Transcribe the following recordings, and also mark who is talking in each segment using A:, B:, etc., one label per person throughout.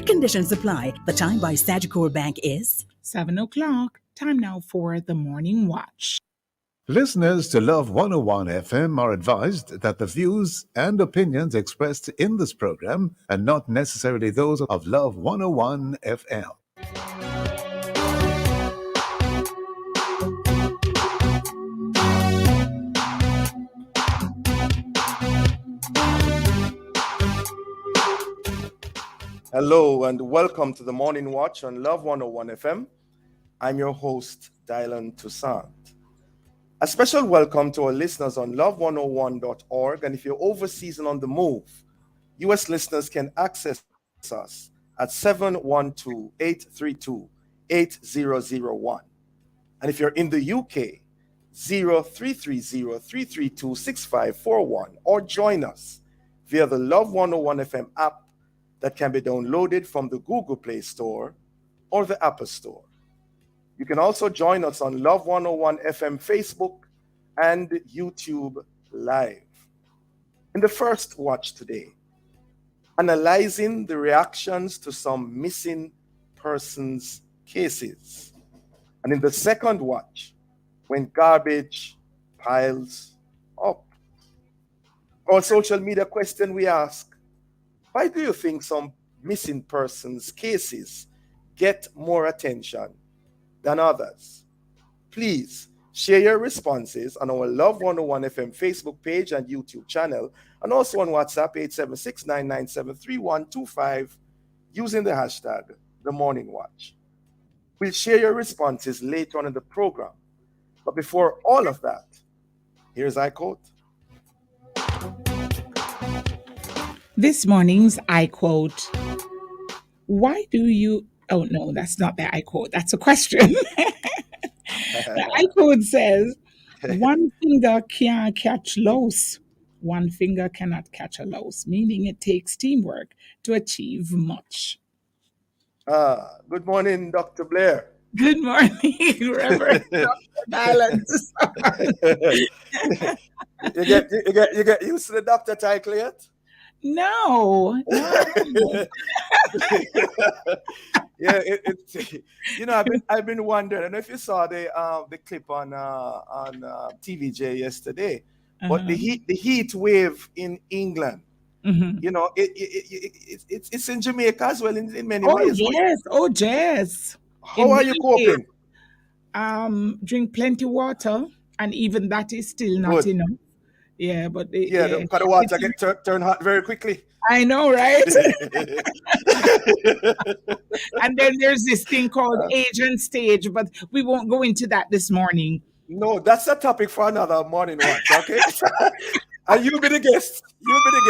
A: Conditions apply. The time by Sagicor Bank is
B: 7 o'clock. Time now for the morning watch.
C: Listeners to Love 101 FM are advised that the views and opinions expressed in this program are not necessarily those of Love 101 FM.
D: Hello and welcome to the Morning Watch on Love 101 FM. I'm your host, Dylan Toussaint. A special welcome to our listeners on love101.org, and if you're overseas and on the move, U.S. listeners can access us at 712-832-8001. And if you're in the UK, 0330-332-6541, or join us via the Love 101 FM app that can be downloaded from the Google Play Store or the Apple Store. You can also join us on Love 101 FM Facebook and YouTube Live. In the first watch today, analyzing the reactions to some missing persons cases. And in the second watch, when garbage piles up. Our social media question we ask, why do you think some missing persons cases get more attention than others? Please share your responses on our Love 101 FM Facebook page and YouTube channel, and also on WhatsApp 876-997-3125 using the hashtag The Morning Watch. We'll share your responses later on in the program. But before all of that, here's I quote.
B: This morning's I quote, why do you... Oh, no, that's not the I quote. That's a question. The I quote says, one finger can't catch louse. One finger cannot catch a louse, meaning it takes teamwork to achieve much.
D: Good morning, Dr. Blair.
B: Good morning, Reverend Dr. Balance.
D: You get used to the doctor title yet?
B: No.
D: Yeah, I've been wondering. I don't know if you saw the clip on TVJ yesterday, but the heat wave in England.
B: Mm-hmm.
D: You know, it's in Jamaica as well in many ways.
B: Yes. Oh, yes.
D: How are you coping?
B: Drink plenty water, and even that is still not enough. Yeah, but
D: the water get turn hot very quickly.
B: I know, right? And then there's this thing called age and stage, but we won't go into that this morning.
D: No, that's a topic for another morning watch, okay? And you be the guest. You be the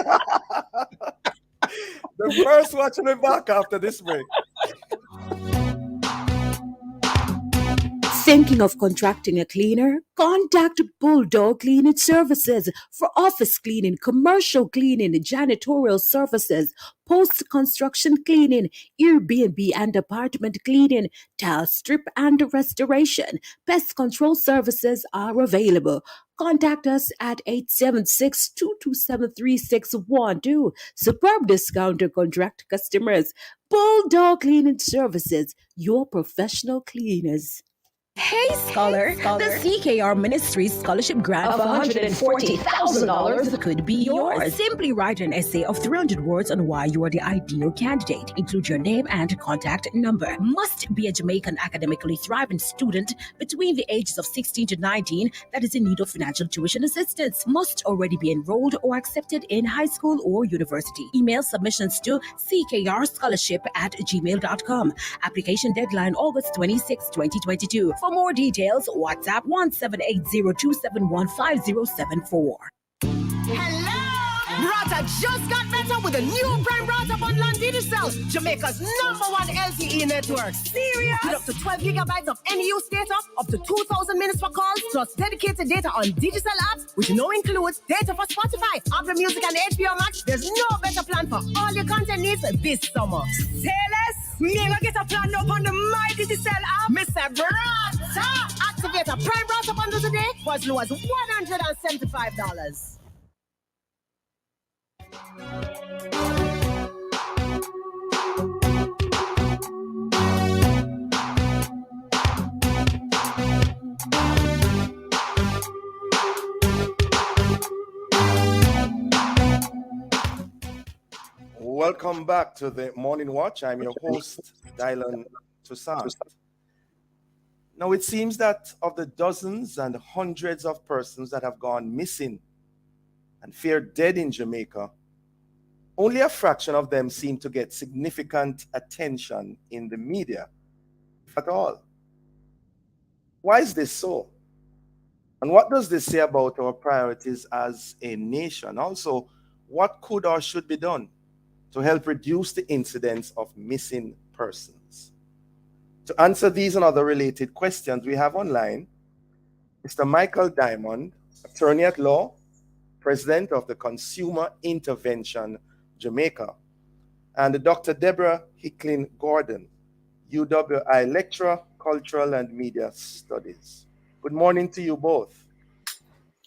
D: guest. The first watch will be back after this break.
E: Thinking of contracting a cleaner? Contact Bulldog Cleaning Services for office cleaning, commercial cleaning, janitorial services, post-construction cleaning, Airbnb and apartment cleaning, tile strip and restoration. Pest control services are available. Contact us at 876-227-3612. Superb discount to contract customers. Bulldog Cleaning Services, your professional cleaners.
A: Hey, Scholar! The CKR Ministries Scholarship Grant of $140,000 could be yours. Simply write an essay of 300 words on why you are the ideal candidate. Include your name and contact number. Must be a Jamaican academically thriving student between the ages of 16 to 19 that is in need of financial tuition assistance. Must already be enrolled or accepted in high school or university. Email submissions to ckrscholarship@gmail.com. Application deadline August 26, 2022. For more details, WhatsApp 17802715074.
F: Hello! Rata just got better with a new prime Rata bundle on Digicel, Jamaica's #1 LTE network. Serious? With up to 12 gigabytes of any-use data, up to 2,000 minutes for calls, plus dedicated data on Digicel apps, which now includes data for Spotify, Apple Music, and HBO Max. There's no better plan for all your content needs this summer. Say less. Me gonna get a plan up on the My Digicel app. Mr. Rata! Activate a prime Rata bundle today for as low as $175.
D: welcome back to the Morning Watch. I'm your host, Dylan Toussaint. Now, it seems that of the dozens and hundreds of persons that have gone missing and feared dead in Jamaica, only a fraction of them seem to get significant attention in the media, if at all. Why is this so? And what does this say about our priorities as a nation? Also, what could or should be done to help reduce the incidence of missing persons? To answer these and other related questions, we have online Mr. Michael Diamond, attorney at law, president of the Consumer Intervention Jamaica, and Dr. Deborah Hicklin Gordon, UWI lecturer, cultural and media studies. Good morning to you both.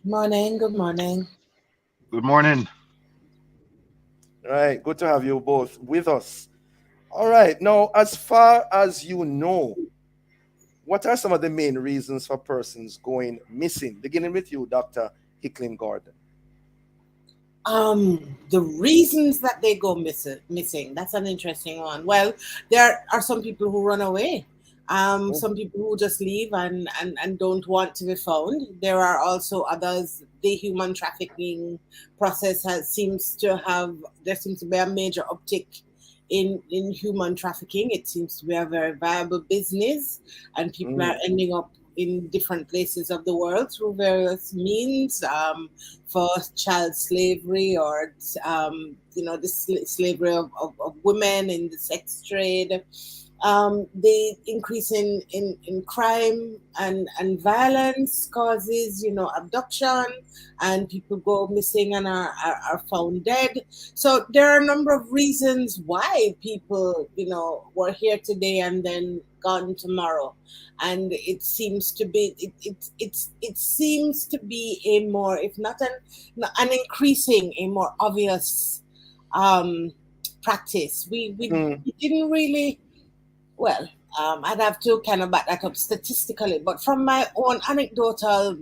G: Morning, good morning.
H: Good morning.
D: All right, good to have you both with us. All right, now, as far as you know, what are some of the main reasons for persons going missing? Beginning with you, Dr. Hicklin Gordon.
G: The reasons that they go missing, that's an interesting one. Well, there are some people who run away. Some people who just leave and don't want to be found. There are also others. The human trafficking process there seems to be a major uptick in human trafficking. It seems to be a very viable business, and people are ending up in different places of the world through various means, for child slavery or the slavery of women in the sex trade. The increase in crime and violence causes, abduction, and people go missing and are found dead. So there are a number of reasons why people, were here today and then gone tomorrow. And it seems to be it seems to be a more, if not an increasing, a more obvious practice. We didn't really. Well, I'd have to kind of back that up statistically, but from my own anecdotal,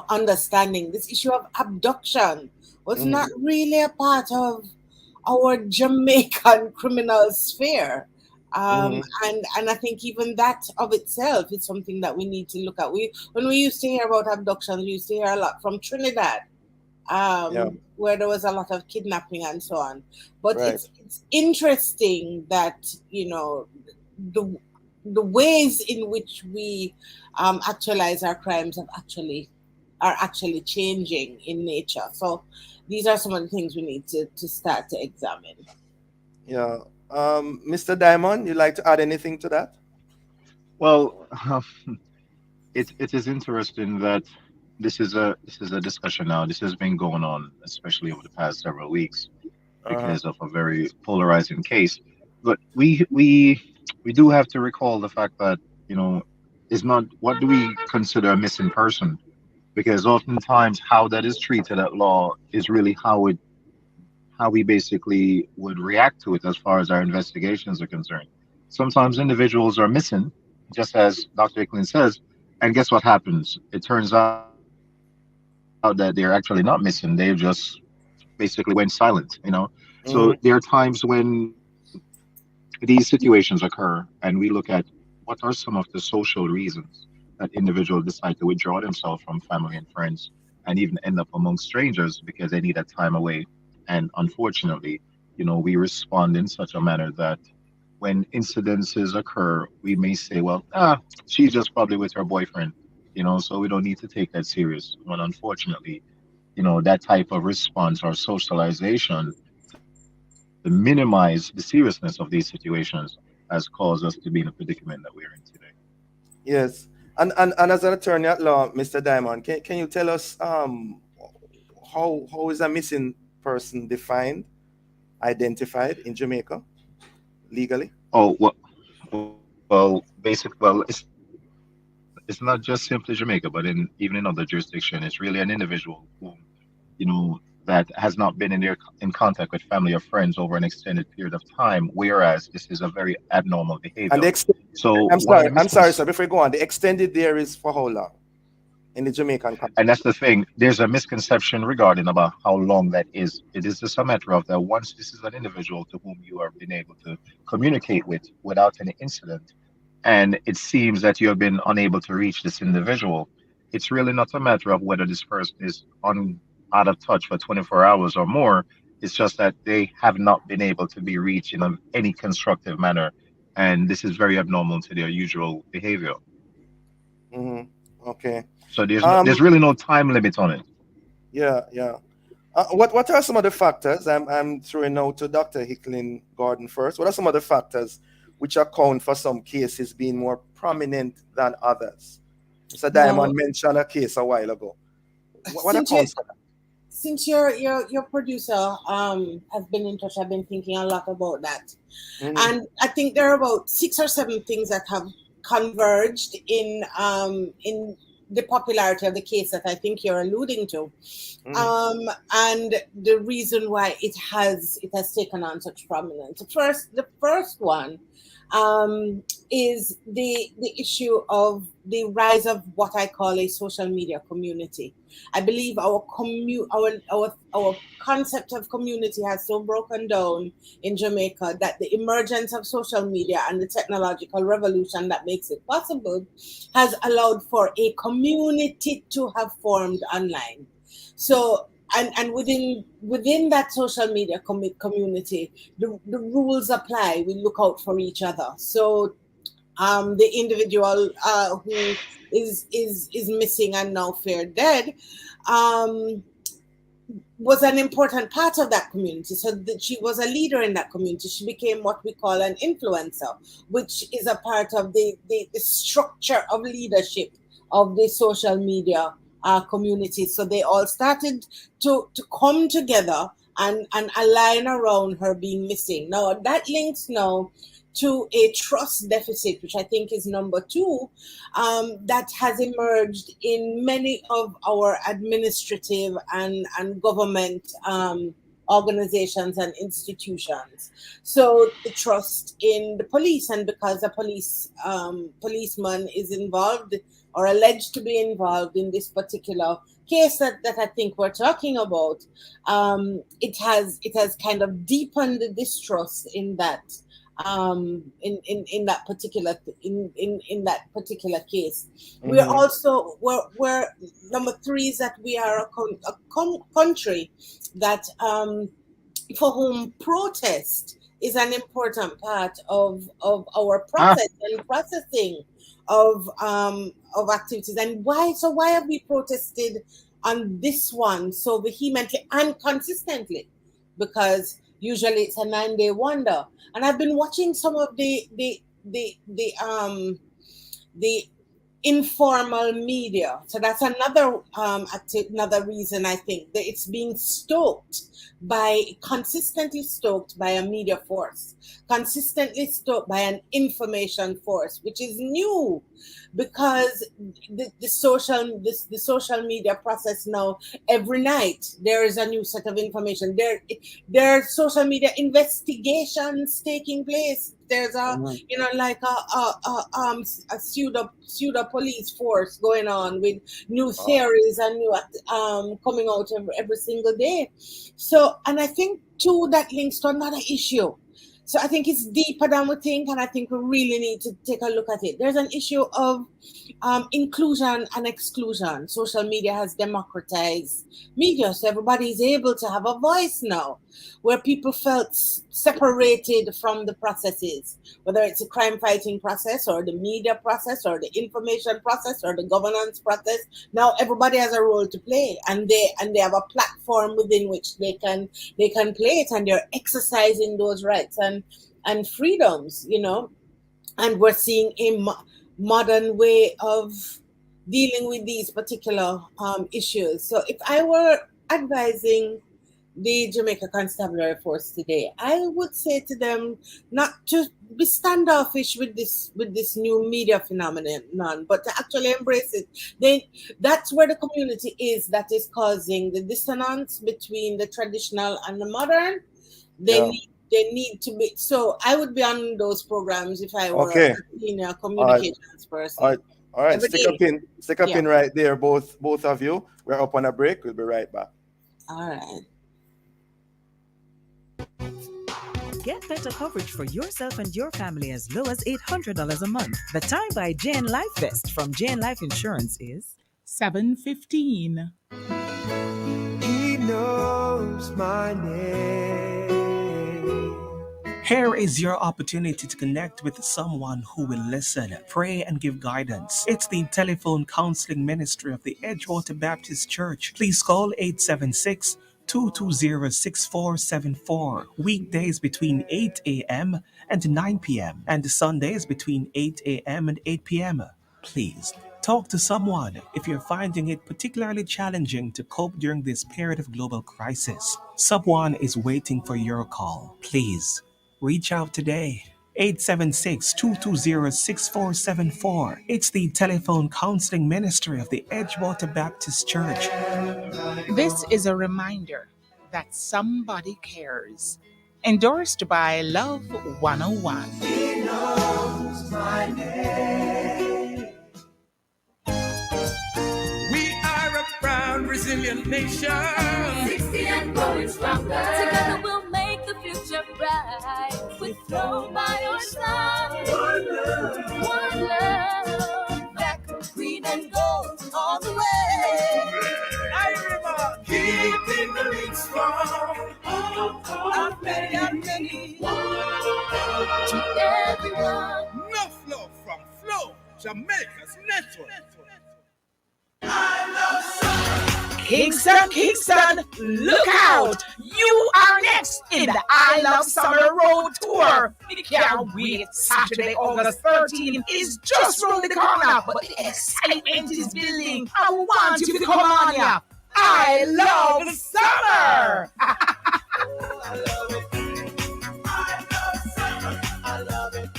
G: understanding, this issue of abduction was not really a part of our Jamaican criminal sphere. And I think even that of itself is something that we need to look at. When we used to hear about abductions, we used to hear a lot from Trinidad, where there was a lot of kidnapping and so on. But it's interesting that the ways in which we actualize our crimes are actually changing in nature. So these are some of the things we need to start to examine.
D: Yeah. Mr. Diamond, you'd like to add anything to that?
H: Well, it is interesting that this is a discussion now. This has been going on, especially over the past several weeks, because of a very polarizing case. But we do have to recall the fact that is not what do we consider a missing person, because oftentimes how that is treated at law is really how we basically would react to it as far as our investigations are concerned. Sometimes individuals are missing, just as Dr. Hicklin says, and guess what happens? It turns out that they're actually not missing. They just basically went silent, So there are times when these situations occur, and we look at what are some of the social reasons that individuals decide to withdraw themselves from family and friends and even end up among strangers because they need that time away. And unfortunately, we respond in such a manner that when incidences occur, we may say, well, she's just probably with her boyfriend, so we don't need to take that serious. When unfortunately, that type of response or socialization to minimize the seriousness of these situations has caused us to be in a predicament that we're in today.
D: Yes. And as an attorney at law, Mr. Diamond, can you tell us how is a missing person defined, identified in Jamaica legally?
H: Oh, it's not just simply Jamaica, but even in other jurisdictions, it's really an individual who, that has not been in contact with family or friends over an extended period of time, whereas this is a very abnormal behavior.
D: And
H: So
D: I'm sorry, sir. Before you go on, the extended there is for how long? in the Jamaican context.
H: And that's the thing. There's a misconception regarding about how long that is. It is just a matter of that once this is an individual to whom you have been able to communicate with without any incident, and it seems that you have been unable to reach this individual, it's really not a matter of whether this person is on out of touch for 24 hours or more. It's just that they have not been able to be reached in any constructive manner, and this is very abnormal to their usual behavior.
D: Okay.
H: So there's really no time limit on it.
D: Yeah, yeah. What are some of the factors? I'm throwing out to Dr. Hicklin Gordon first. What are some of the factors which account for some cases being more prominent than others? Mr. Diamond mentioned a case a while ago. What accounts for that?
G: Since your producer has been in touch, I've been thinking a lot about that. And I think there are about 6 or 7 things that have converged in the popularity of the case that I think you're alluding to, and the reason why it has taken on such prominence. The first one is the issue of the rise of what I call a social media community. I believe our concept of community has so broken down in Jamaica that the emergence of social media and the technological revolution that makes it possible has allowed for a community to have formed online. So and within that social media community, the rules apply. We look out for each other. So the individual who is missing and now feared dead was an important part of that community. So that she was a leader in that community. She became what we call an influencer, which is a part of the structure of leadership of the social media community. So they all started to come together and align around her being missing. Now that links now to a trust deficit, which I think is number 2, that has emerged in many of our administrative and government organizations and institutions. So the trust in the police, and because a policeman is involved or alleged to be involved in this particular case that I think we're talking about, it has kind of deepened the distrust in that in that particular case. We're also we're number 3 is that we are a country that for whom protest is an important part of our process and processing of activities. And why have we protested on this one so vehemently and consistently? Because usually it's a 9-day wonder. And I've been watching some of the informal media. So that's another another reason I think that it's being consistently stoked by a media force, consistently stoked by an information force, which is new, because the social media process now, every night there is a new set of information. There are social media investigations taking place. There's a pseudo police force going on with new theories and new coming out every single day. So, and I think too that links to another issue. So I think it's deeper than we think, and I think we really need to take a look at it. There's an issue of inclusion and exclusion. Social media has democratized media, so everybody is able to have a voice now, where people felt separated from the processes, whether it's a crime-fighting process or the media process or the information process or the governance process. Now everybody has a role to play, and they have a platform within which they can play it, and they're exercising those rights and freedoms, and we're seeing a modern way of dealing with these particular issues. So if I were advising the Jamaica Constabulary Force today, I would say to them not to be standoffish with this new media phenomenon, but to actually embrace it. That's where the community is that is causing the dissonance between the traditional and the modern. They need to be. So I would be on those programs if I were a senior communications person.
D: All right,
G: every day.
D: stick a
G: Yeah.
D: pin right there, both of you. We're up on a break. We'll be right back.
G: All right.
I: Get better coverage for yourself and your family as low as $800 a month. The time buy JN Life Vest from JN Life Insurance is
B: 7:15.
F: He knows my name.
J: Here is your opportunity to connect with someone who will listen, pray, and give guidance. It's the telephone counseling ministry of the Edgewater Baptist Church. Please call 876 220 6474. Weekdays between 8 a.m. and 9 p.m. and Sundays between 8 a.m. and 8 p.m. Please talk to someone if you're finding it particularly challenging to cope during this period of global crisis. Someone is waiting for your call. Please reach out today. 876-220-6474. It's the telephone counseling ministry of the Edgewater Baptist Church.
B: This is a reminder that somebody cares. Endorsed by Love 101.
F: He knows my name. We are a proud, resilient nation.
K: 60 and growing stronger. Together we'll make the future bright. With flow by your side. One love. Black, green, and gold all the way.
F: Keeping the roots strong. Out many and many.
K: To everyone.
F: No flow from Flow, Jamaica's network.
B: Kingston, look out! You are next in the I Love Summer Road Tour. We can't wait. Saturday, August 13th is just round the corner, but the excitement is building. I want you to come on, yeah. I love summer.
F: I love it. I love summer. I love it.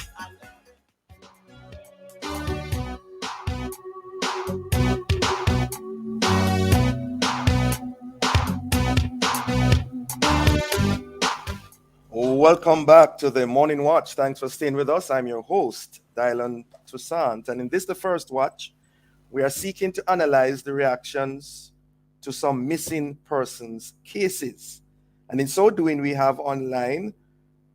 D: Welcome back to the Morning Watch. Thanks for staying with us. I'm your host, Dylan Toussaint. And in this, the first watch, we are seeking to analyze the reactions to some missing persons cases. And in so doing, we have online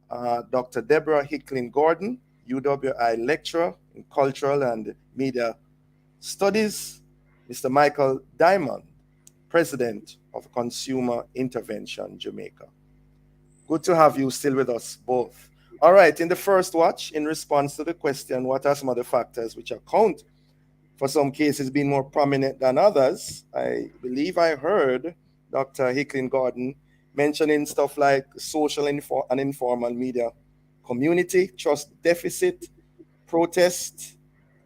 D: Dr. Deborah Hicklin Gordon, UWI lecturer in Cultural and Media Studies, Mr. Michael Diamond, President of Consumer Intervention Jamaica. Good to have you still with us both. All right, in the first watch, in response to the question, what are some of the factors which account for some cases being more prominent than others? I believe I heard Dr. Hicklin Gordon mentioning stuff like social and informal media community, trust deficit, protest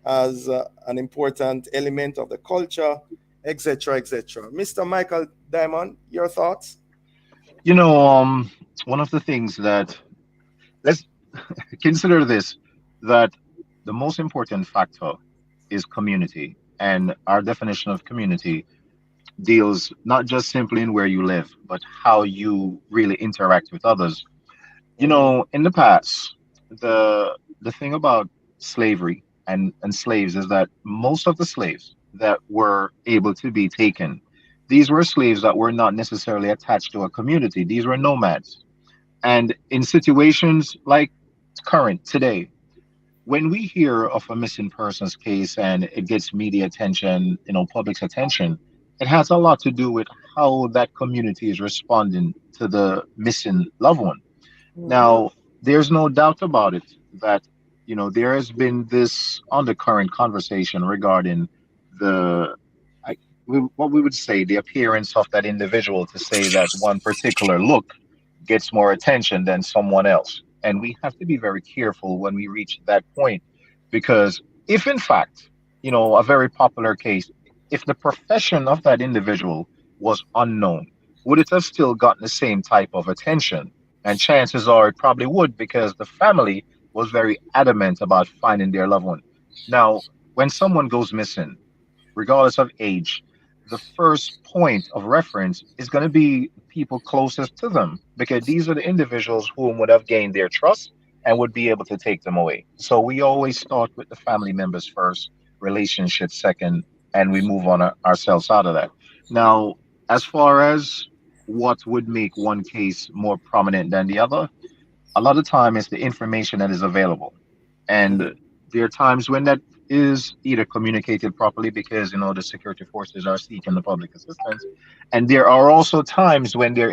D: as an important element of the culture, etc., etc. Mr. Michael Diamond, your thoughts?
H: One of the things that, let's consider this, that the most important factor is community. And our definition of community deals not just simply in where you live, but how you really interact with others. In the past, the thing about slavery and slaves is that most of the slaves that were able to be taken, these were slaves that were not necessarily attached to a community. These were nomads. And in situations like current today, when we hear of a missing persons case and it gets media attention, public's attention, it has a lot to do with how that community is responding to the missing loved one. Now, there's no doubt about it that, there has been this undercurrent conversation regarding what we would say, the appearance of that individual, to say that one particular look gets more attention than someone else. And we have to be very careful when we reach that point, because if in fact, a very popular case, if the profession of that individual was unknown, would it have still gotten the same type of attention? And chances are it probably would, because the family was very adamant about finding their loved one. Now, when someone goes missing, regardless of age, the first point of reference is going to be people closest to them, because these are the individuals whom would have gained their trust and would be able to take them away. So we always start with the family members first, relationship second, and we move on ourselves out of that. Now, as far as what would make one case more prominent than the other, a lot of time it's the information that is available. And there are times when that is either communicated properly because the security forces are seeking the public assistance, and there are also times when their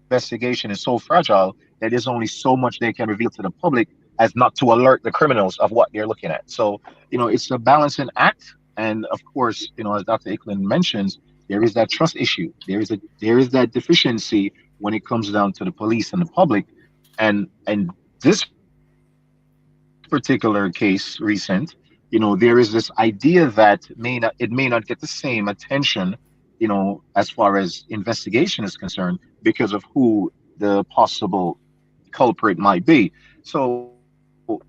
H: investigation is so fragile that there's only so much they can reveal to the public as not to alert the criminals of what they're looking at. So it's a balancing act. And of course, as Dr. Eklund mentions, there is that trust issue. There is that deficiency when it comes down to the police and the public. And this particular case recent, there is this idea that it may not get the same attention, as far as investigation is concerned, because of who the possible culprit might be. So,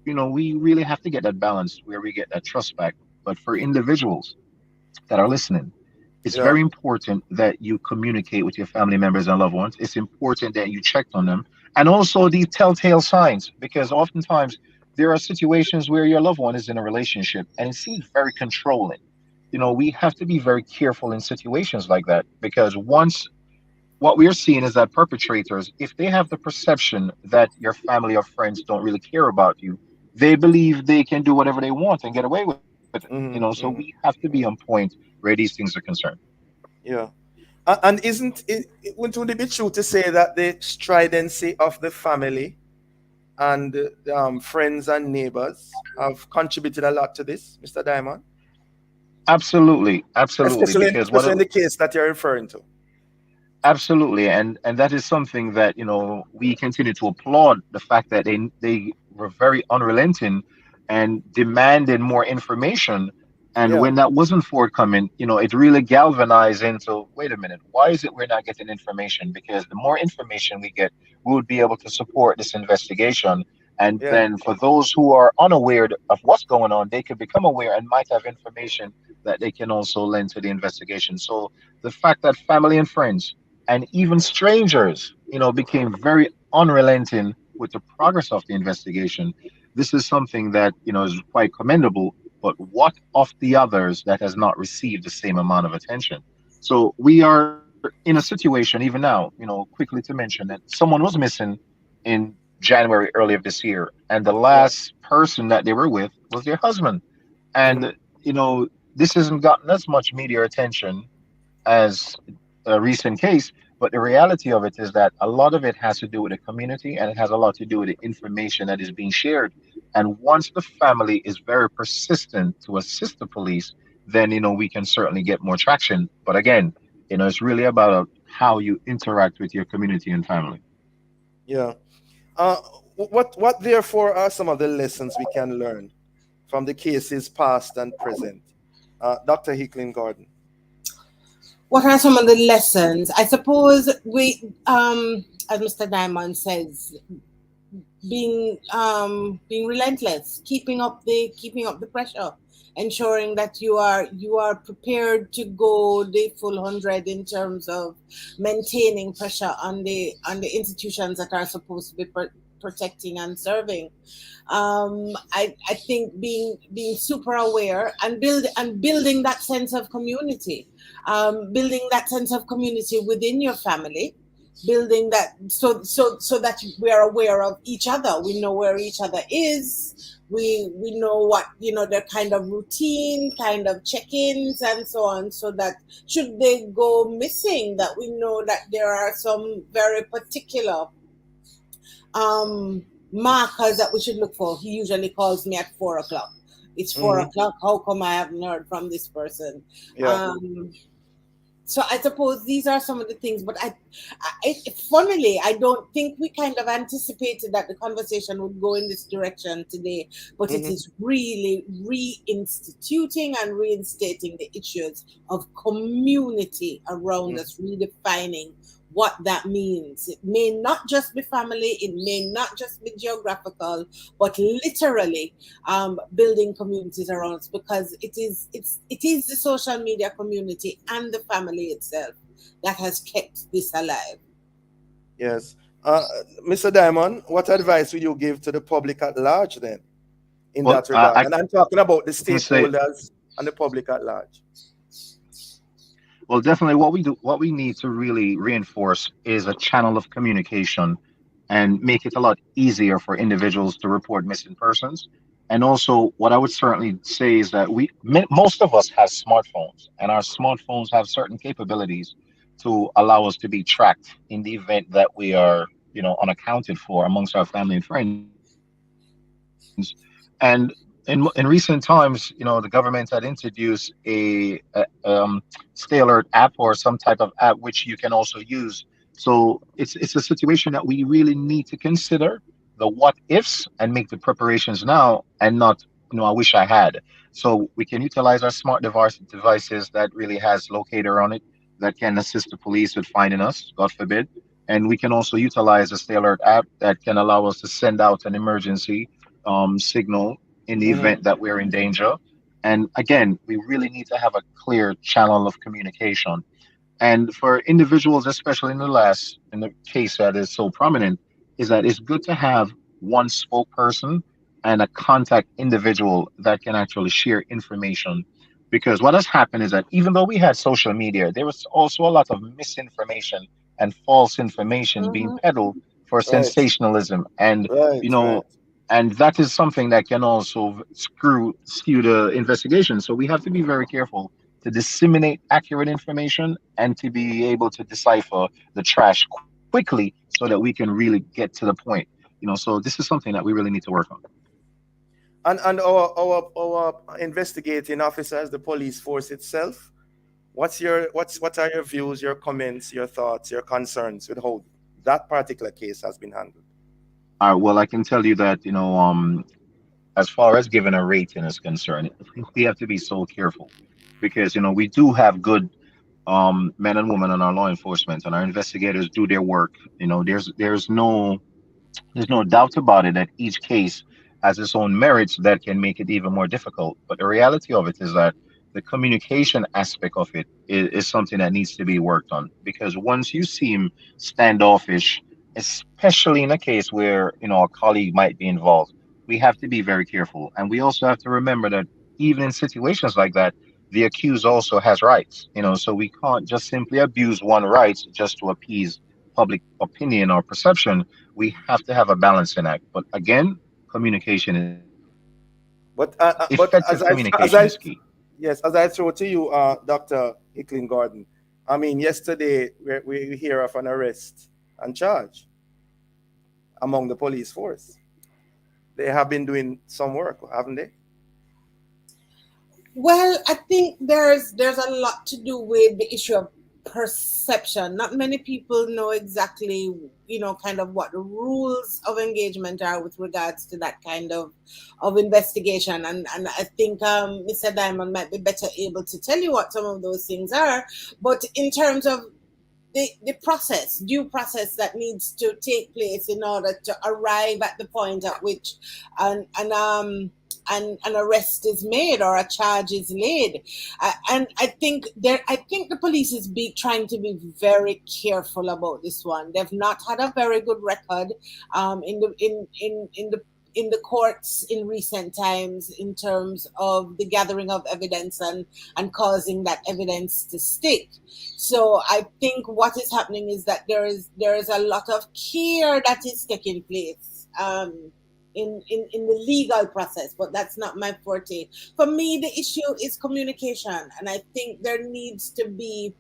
H: we really have to get that balance where we get that trust back. But for individuals that are listening, it's very
D: Yeah.
H: important that you communicate with your family members and loved ones. It's important that you check on them. And also the telltale signs, because oftentimes there are situations where your loved one is in a relationship and it seems very controlling. We have to be very careful in situations like that, because once what we're seeing is that perpetrators, if they have the perception that your family or friends don't really care about you, they believe they can do whatever they want and get away with it. So we have to be on point where these things are concerned.
D: Yeah. And wouldn't it be true to say that the stridency of the family and friends and neighbors have contributed a lot to this, Mr. Diamond?
H: Absolutely, absolutely. Because
D: Especially in the case that you're referring to.
H: absolutely, and that is something that we continue to applaud the fact that they were very unrelenting and demanded more information. And
D: Yeah.
H: when that wasn't forthcoming, it really galvanized into, wait a minute, why is it we're not getting information? Because the more information we get, we would be able to support this investigation. And
D: Yeah.
H: then for those who are unaware of what's going on, they could become aware and might have information that they can also lend to the investigation. So the fact that family and friends and even strangers, became very unrelenting with the progress of the investigation, this is something that, is quite commendable. But what of the others that has not received the same amount of attention? So we are in a situation even now, quickly to mention that someone was missing in January early of this year, and the
D: Yeah.
H: last person that they were with was their husband. And, this hasn't gotten as much media attention as a recent case, but the reality of it is that a lot of it has to do with the community, and it has a lot to do with the information that is being shared. And once the family is very persistent to assist the police, then we can certainly get more traction. But again, it's really about how you interact with your community and family.
D: Yeah. Uh, what therefore are some of the lessons we can learn from the cases past and present? Dr. Hicklin Gordon.
G: What are some of the lessons? I suppose as Mr. Diamond says, being relentless, keeping up the pressure, ensuring that you are prepared to go the full 100 in terms of maintaining pressure on the institutions that are supposed to be protecting and serving. I think being super aware and building that sense of community, building that sense of community within your family, building that so that we are aware of each other. We know where each other is. We know what their kind of routine, kind of check-ins, and so on. So that should they go missing, that we know that there are some very particular markers that we should look for. He usually calls me at 4 o'clock. It's 4 o'clock. How come I haven't heard from this person?
D: Yeah.
G: So I suppose these are some of the things, but funnily, I don't think we kind of anticipated that the conversation would go in this direction today, but it is really reinstituting and reinstating the issues of community around us, redefining what that means. It may not just be family, it may not just be geographical, but literally building communities around us, because it is the social media community and the family itself that has kept this alive.
D: Yes. Mr. Diamond, what advice would you give to the public at large then? in
H: Well,
D: that regard.
H: I
D: And I'm talking about the
H: can say,
D: stakeholders and the public at large.
H: well, definitely what we need to really reinforce is a channel of communication and make it a lot easier for individuals to report missing persons. And also, what I would certainly say is that most of us have smartphones, and our smartphones have certain capabilities to allow us to be tracked in the event that we are, unaccounted for amongst our family and friends. And in recent times, the government had introduced stay alert app or some type of app which you can also use. So it's a situation that we really need to consider the what ifs and make the preparations now, and not, I wish I had. So we can utilize our devices that really has locator on it that can assist the police with finding us, God forbid. And we can also utilize the Stay Alert app that can allow us to send out an emergency signal in the
D: Mhm.
H: event that we're in danger. And again, we really need to have a clear channel of communication. And for individuals, especially in the case that is so prominent, is that it's good to have one spokesperson and a contact individual that can actually share information. Because what has happened is that even though we had social media, there was also a lot of misinformation and false information being
G: Mhm.
H: peddled for
D: Right,
H: sensationalism. And,
D: right,
H: you
D: right.
H: know, and that is something that can also skew the investigation. So we have to be very careful to disseminate accurate information and to be able to decipher the trash quickly so that we can really get to the point. So this is something that we really need to work on.
D: And our investigating officers, the police force itself. What are your views, your comments, your thoughts, your concerns with how that particular case has been handled?
H: Well, I can tell you that, as far as giving a rating is concerned, we have to be so careful because, we do have good men and women in our law enforcement, and our investigators do their work. There's no doubt about it that each case has its own merits that can make it even more difficult. But the reality of it is that the communication aspect of it is something that needs to be worked on. Because once you seem standoffish, especially in a case where a colleague might be involved, we have to be very careful. And we also have to remember that even in situations like that, the accused also has rights. So we can't just simply abuse one rights just to appease public opinion or perception. We have to have a balancing act. But again, communication is key. Effective
D: But
H: communication is
D: as
H: key.
D: I yes, as I throw to you, Dr. Hicklin Gordon. I mean, yesterday we hear of an arrest and charge among the police force. They have been doing some work, haven't they?
G: Well, I think there's a lot to do with the issue of perception. Not many people know exactly, kind of what the rules of engagement are with regards to that kind of investigation. And I think Mr. Diamond might be better able to tell you what some of those things are. But in terms of the process, due process that needs to take place in order to arrive at the point at which an arrest is made or a charge is laid. And I think the police is trying to be very careful about this one. They've not had a very good record in the courts in recent times in terms of the gathering of evidence and causing that evidence to stick. So I think what is happening is that there is a lot of care that is taking place in the legal process, but that's not my forte. For me, the issue is communication, and I think there needs to be,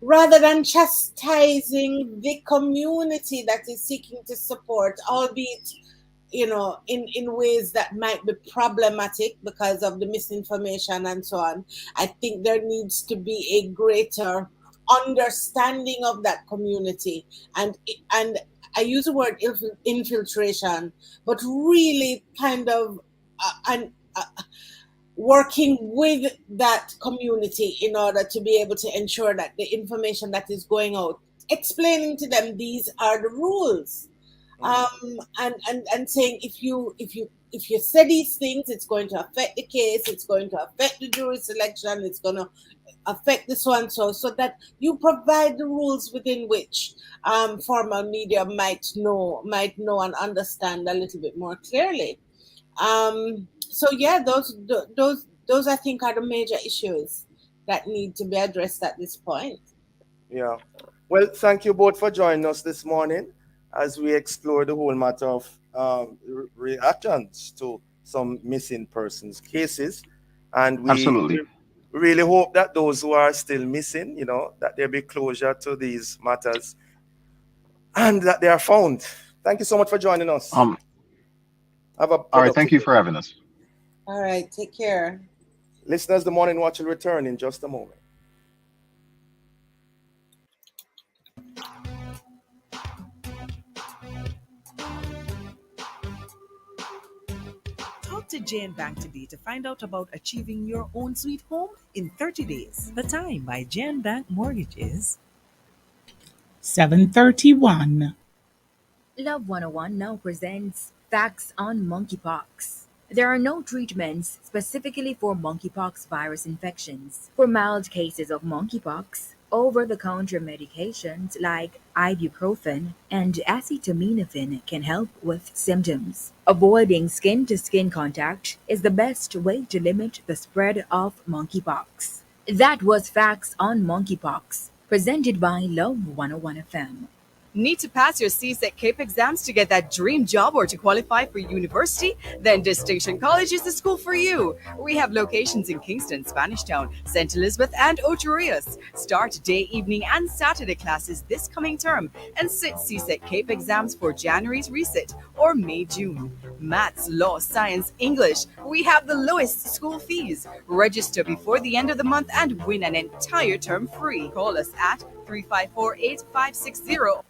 G: rather than chastising the community that is seeking to support, albeit in ways that might be problematic because of the misinformation and so on. I think there needs to be a greater understanding of that community, and I use the word infiltration, but really kind of an working with that community in order to be able to ensure that the information that is going out, explaining to them these are the rules, and saying if you say these things, it's going to affect the case, it's going to affect the jury selection, it's going to affect this one, so that you provide the rules within which formal media might know and understand a little bit more clearly. So yeah, those I think are the major issues that need to be addressed at this point.
D: Yeah. Well, thank you both for joining us this morning as we explore the whole matter of reactions to some missing persons cases. And we
H: Absolutely.
D: really hope that those who are still missing, that there be closure to these matters and that they are found. Thank you so much for joining us.
H: Um.
D: Have a
H: All right. Thank
D: productive
H: you
D: day.
H: for having us.
G: All right, take care.
D: Listeners, the Morning Watch will return in just a moment.
I: Talk to Jane Bank today to find out about achieving your own sweet home in 30 days. The Time by Jane Bank Mortgage is
B: 7:31.
A: Love 101 now presents Facts on Monkeypox. There are no treatments specifically for monkeypox virus infections. For mild cases of monkeypox, over the counter medications like ibuprofen and acetaminophen can help with symptoms. Avoiding skin to skin contact is the best way to limit the spread of monkeypox. That was Facts on Monkeypox, presented by Love 101 FM.
L: Need to pass your CSEC CAPE exams to get that dream job or to qualify for university? Then Distinction College is the school for you. We have locations in Kingston, Spanish Town, St. Elizabeth, and Ocho Rios. Start day, evening, and Saturday classes this coming term and sit CSEC CAPE exams for January's resit or May, June. Maths, law, science, English. We have the lowest school fees. Register before the end of the month and win an entire term free. Call us at 354-8560.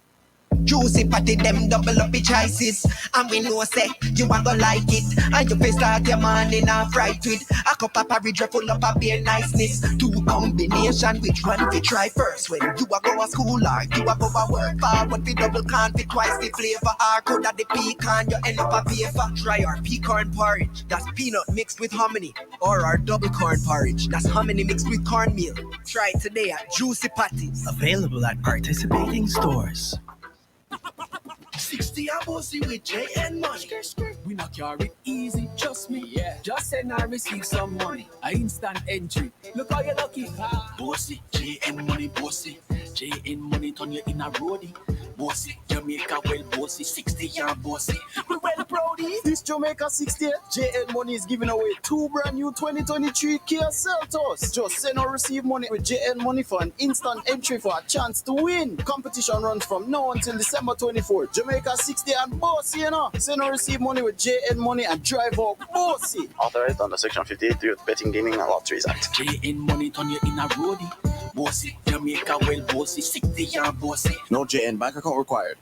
F: Juicy patty them double up the choices. And we know say you a go like it. And you face start your morning and fright with a cup of porridge full up of beer niceness. Two combination, which one we try first? When you a go a school or you a go a work forward we double can't fit twice the flavor. Or could the pecan you end up a paper. Try our pecan porridge. That's peanut mixed with hominy. Or our double corn porridge. That's hominy mixed with cornmeal. Try it today at Juicy Patties.
J: Available at participating stores.
F: 60 and bossy with J and money.
M: We not carry it easy, trust me. Yeah. Just send and receive some money. A instant entry. Look how you lucky. Bossy, J and money, bossy. J and money turn you in a roadie. Bossy, Jamaica well bossy. 60 and bossy. We well proudy.
N: This Jamaica 60 JN Money is giving away 2 brand new 2023 Kia Seltos. Just send or receive money with JN Money for an instant entry for a chance to win. Competition runs from now until December 24th. Jamaica 60 and bossy, you know. Send or receive money with JN Money and drive out bossy.
O: Authorized under Section 58 Youth Betting, Gaming and Lotteries Act.
M: JN Money turn you in a roadie. Bossy, Jamaica well bossy. 60 and bossy.
N: No JN bank account required.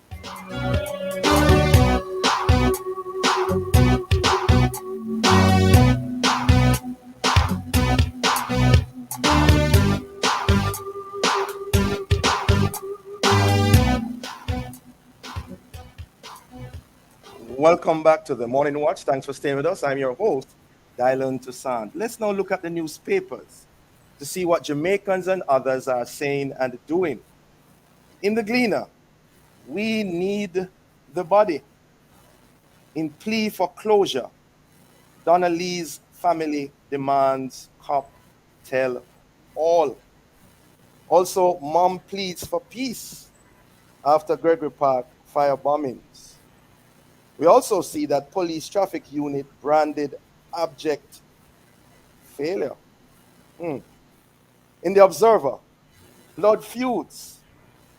D: Welcome back to the Morning Watch. Thanks for staying with us. I'm your host, Dylan Toussaint. Let's now look at the newspapers to see what Jamaicans and others are saying and doing. In the Gleaner, we need the body. In plea for closure, Donna Lee's family demands cop tell all. Also, mom pleads for peace after Gregory Park fire bombings. We also see that police traffic unit branded abject failure. In the Observer, blood feuds,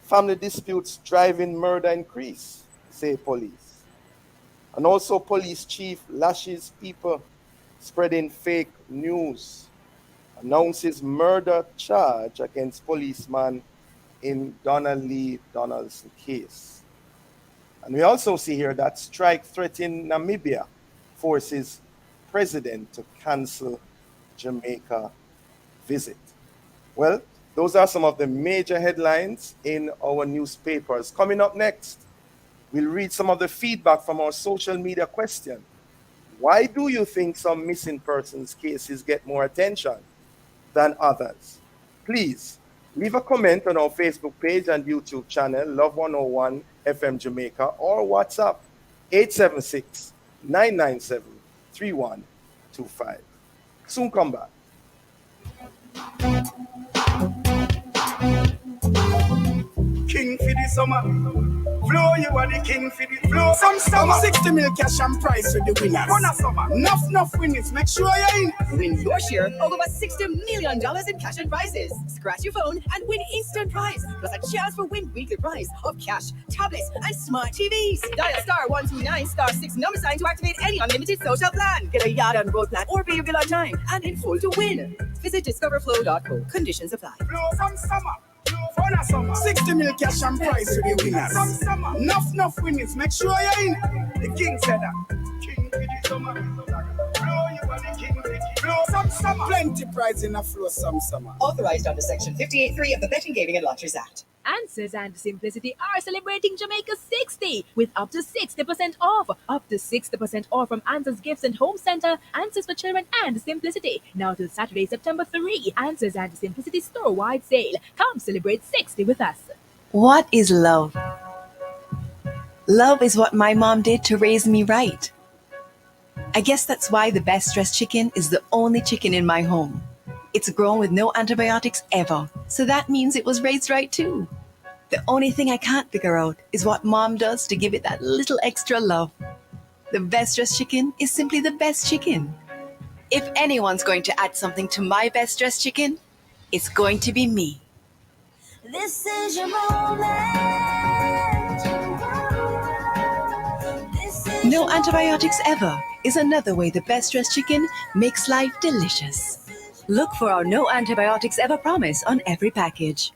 D: family disputes driving murder increase, say police. And also police chief lashes people spreading fake news, announces murder charge against policeman in Donna Lee Donaldson case. And we also see here that strike threatening Namibia forces president to cancel Jamaica visit. Well, those are some of the major headlines in our newspapers. Coming up next, we'll read some of the feedback from our social media question. Why do you think some missing persons cases get more attention than others? Please leave a comment on our Facebook page and YouTube channel, Love 101 FM Jamaica, or WhatsApp 876-997-3120. 25. Soon come back.
N: King for the summer. Flow, you are the king for the flow. Some summer 60 mil cash and prize for the winners. Run a summer. Enough winnings. Make sure you're in.
L: Win your share of over $60 million in cash and prizes. Scratch your phone and win instant prize, plus a chance for win weekly prize of cash, tablets, and smart TVs. Dial *129 *6 number sign to activate any unlimited social plan. Get a yard on road plan or pay your bill on time and in full to win. Visit discoverflow.co. Conditions apply.
N: Flow from summer. For the summer. 60 mil cash and prize for the winners. Some summer. Enough winnings. Make sure you're in. The king said that. King for the summer. Flow, you are the king for the flow. Some summer. Plenty prize in a flow some summer.
L: Authorized under Section 58.3 of the Betting, Gaming and Lotteries Act.
P: Answers and Simplicity are celebrating Jamaica 60 with up to 60% off. Up to 60% off from Answers Gifts and Home Center, Answers for Children and Simplicity. Now till Saturday, September 3. Answers and Simplicity store-wide sale. Come celebrate 60 with us.
Q: What is love? Love is what my mom did to raise me right. I guess that's why the best dressed chicken is the only chicken in my home. It's grown with no antibiotics ever, so that means it was raised right too. The only thing I can't figure out is what mom does to give it that little extra love. The best dressed chicken is simply the best chicken. If anyone's going to add something to my best dressed chicken, it's going to be me.
K: This is your moment.
Q: No antibiotics ever is another way the best dressed chicken makes life delicious. Look for our no antibiotics ever promise on every package.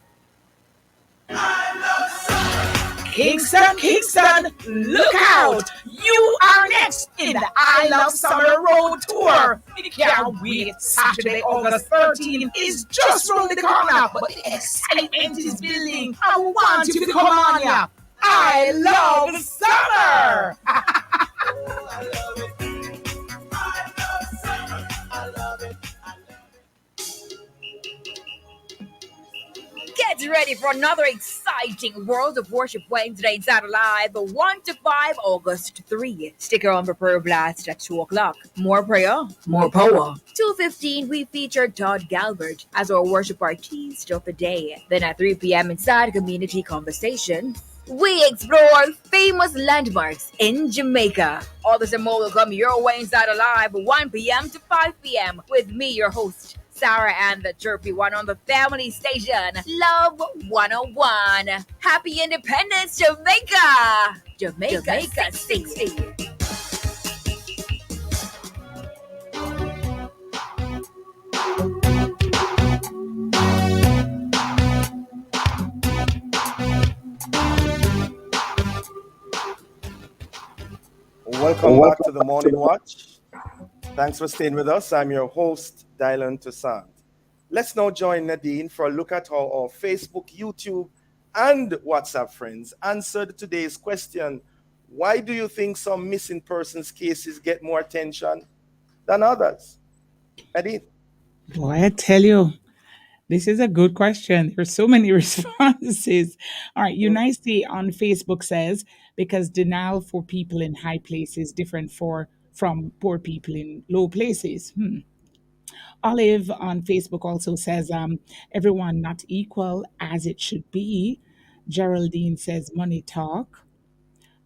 B: Kingston, look out! You are next in the I Love Summer Road Tour. We can't wait. Saturday, August 13th is just round the corner, but the excitement is building. I want you to come on here. I love summer!
R: Get ready for another exciting World of Worship Wednesday inside Alive, 1 to 5, August 3. Stick around for prayer blast at 2 o'clock. More prayer, more power. 2:15, we feature Todd Galbert as our worship artist of the day. Then at 3 p.m. inside Community Conversation, we explore famous landmarks in Jamaica. All this and more will come your way inside Alive, 1 p.m. to 5 p.m. with me, your host, Sarah and the Chirpy One on the family station, Love 101. Happy Independence, Jamaica! Jamaica 60.
D: Welcome back to the Morning Watch. Thanks for staying with us. I'm your host, Dylan Toussaint. Let's now join Nadine for a look at how our Facebook, YouTube, and WhatsApp friends answered today's question: why do you think some missing persons cases get more attention than others? Nadine?
B: Boy, I tell you, this is a good question. There's so many responses. All right, Unice on Facebook says, because denial for people in high places different from poor people in low places. Olive on Facebook also says, everyone not equal as it should be. Geraldine says, money talk.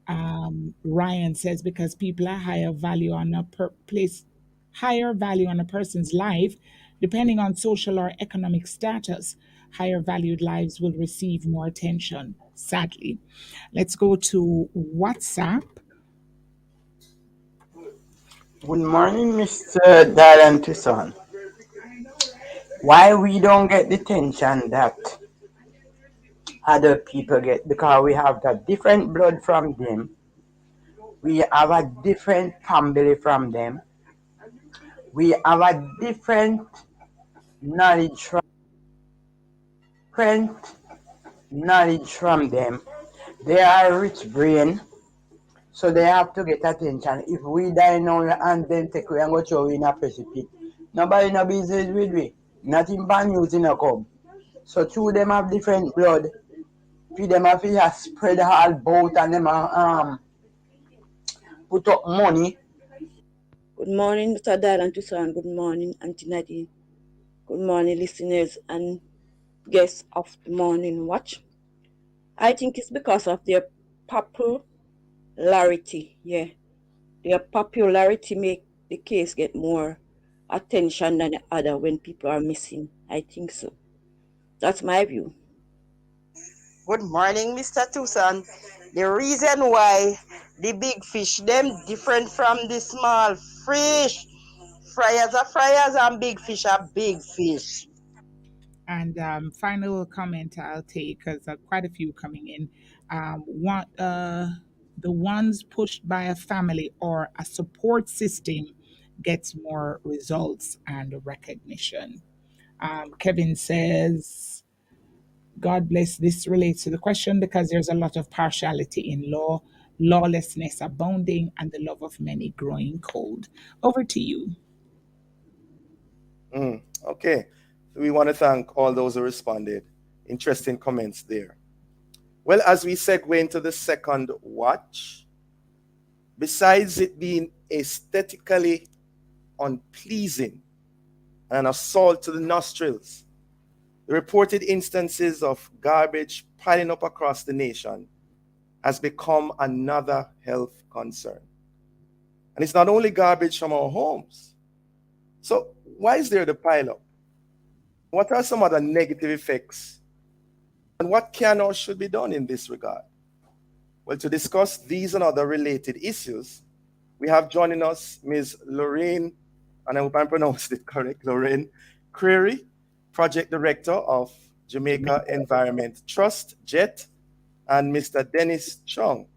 B: Ryan says, because people are higher value on a person's life, depending on social or economic status, higher valued lives will receive more attention, sadly. Let's go to WhatsApp.
S: Good morning, Mr. Dylan Toussaint. Why we don't get the attention that other people get? Because we have that different blood from them. We have a different family from them. We have a different knowledge from them. They are rich brain, so they have to get attention. If we die now and then take we and go throw in a precipice, nobody no business with we. Nothing bad news in a come. So two them have different blood. For them have to spread all boat and them put up money.
T: Good morning, Mr. Dad and Toussaint. Good morning, Auntie Nadine. Good morning, listeners and guests of the morning watch. I think it's because of their popularity. Yeah, their popularity make the case get more attention than the other when people are missing. I think so. That's my view.
S: Good morning, Mr. Toussaint. The reason why the big fish them different from the small fish. Fryers are fryers and big fish are big fish.
B: And final comment I'll take because quite a few coming in. The ones pushed by a family or a support system gets more results and recognition. Kevin says, God bless. This relates to the question because there's a lot of partiality in law, lawlessness abounding, and the love of many growing cold. Over to you.
D: Okay. We want to thank all those who responded. Interesting comments there. Well, as we segue into the second watch, besides it being aesthetically unpleasing and an assault to the nostrils, the reported instances of garbage piling up across the nation has become another health concern. And it's not only garbage from our homes. So why is there the pileup? What are some other negative effects? And what can or should be done in this regard? Well, to discuss these and other related issues, we have joining us Ms. Lorraine, and I hope I pronounced it correct, Lorraine Creary, Project Director of Jamaica Environment Trust, JET, and Mr. Dennis Chung,